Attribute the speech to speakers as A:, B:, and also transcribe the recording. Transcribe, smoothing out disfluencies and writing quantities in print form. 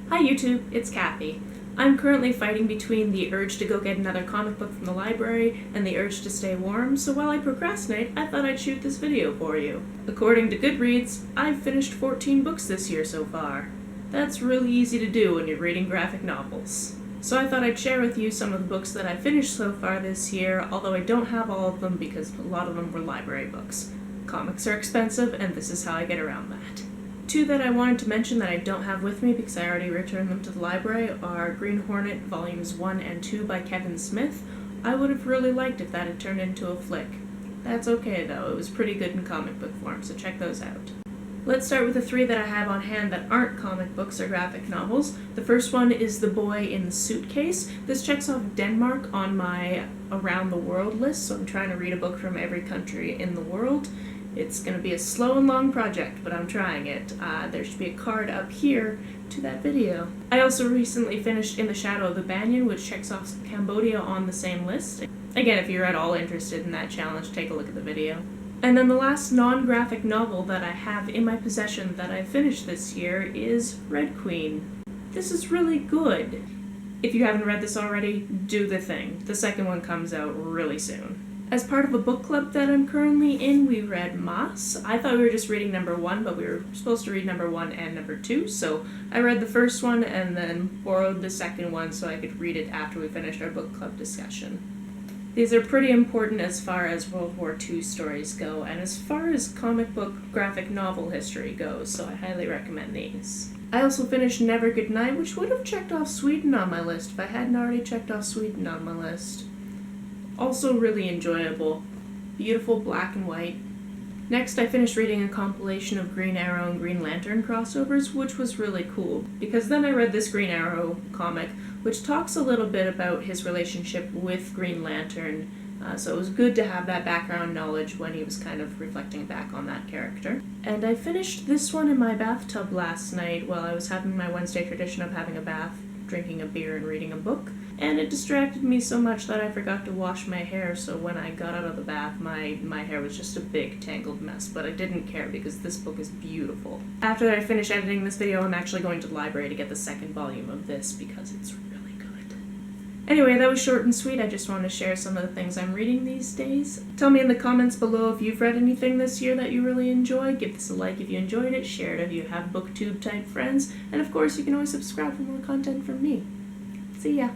A: Hi YouTube, it's Kathy. I'm currently fighting between the urge to go get another comic book from the library and the urge to stay warm, so while I procrastinate, I thought I'd shoot this video for you. According to Goodreads, I've finished 14 books this year so far. That's really easy to do when you're reading graphic novels. So I thought I'd share with you some of the books that I've finished so far this year, although I don't have all of them because a lot of them were library books. Comics are expensive, and this is how I get around that. Two that I wanted to mention that I don't have with me because I already returned them to the library are Green Hornet Volumes 1 and 2 by Kevin Smith. I would have really liked if that had turned into a flick. That's okay though, it was pretty good in comic book form, so check those out. Let's start with the three that I have on hand that aren't comic books or graphic novels. The first one is The Boy in the Suitcase. This checks off Denmark on my Around the World list, so I'm trying to read a book from every country in the world. It's going to be a slow and long project, but I'm trying it. There should be a card up here to that video. I also recently finished In the Shadow of the Banyan, which checks off Cambodia on the same list. Again, if you're at all interested in that challenge, take a look at the video. And then the last non-graphic novel that I have in my possession that I finished this year is Red Queen. This is really good. If you haven't read this already, do the thing. The second one comes out really soon. As part of a book club that I'm currently in, we read Moths. I thought we were just reading number 1, but we were supposed to read number 1 and number 2, so I read the first one and then borrowed the second one so I could read it after we finished our book club discussion. These are pretty important as far as World War II stories go, and as far as comic book graphic novel history goes, so I highly recommend these. I also finished Never Good Night, which would have checked off Sweden on my list if I hadn't already checked off Sweden on my list. Also really enjoyable. Beautiful black and white. Next, I finished reading a compilation of Green Arrow and Green Lantern crossovers, which was really cool, because then I read this Green Arrow comic, which talks a little bit about his relationship with Green Lantern, so it was good to have that background knowledge when he was kind of reflecting back on that character. And I finished this one in my bathtub last night while I was having my Wednesday tradition of having a bath, drinking a beer, and reading a book. And it distracted me so much that I forgot to wash my hair, so when I got out of the bath, my hair was just a big tangled mess, but I didn't care because this book is beautiful. After I finish editing this video, I'm actually going to the library to get the second volume of this because it's really good. Anyway, that was short and sweet. I just wanted to share some of the things I'm reading these days. Tell me in the comments below if you've read anything this year that you really enjoy. Give this a like if you enjoyed it, share it if you have booktube type friends, and of course you can always subscribe for more content from me. See ya!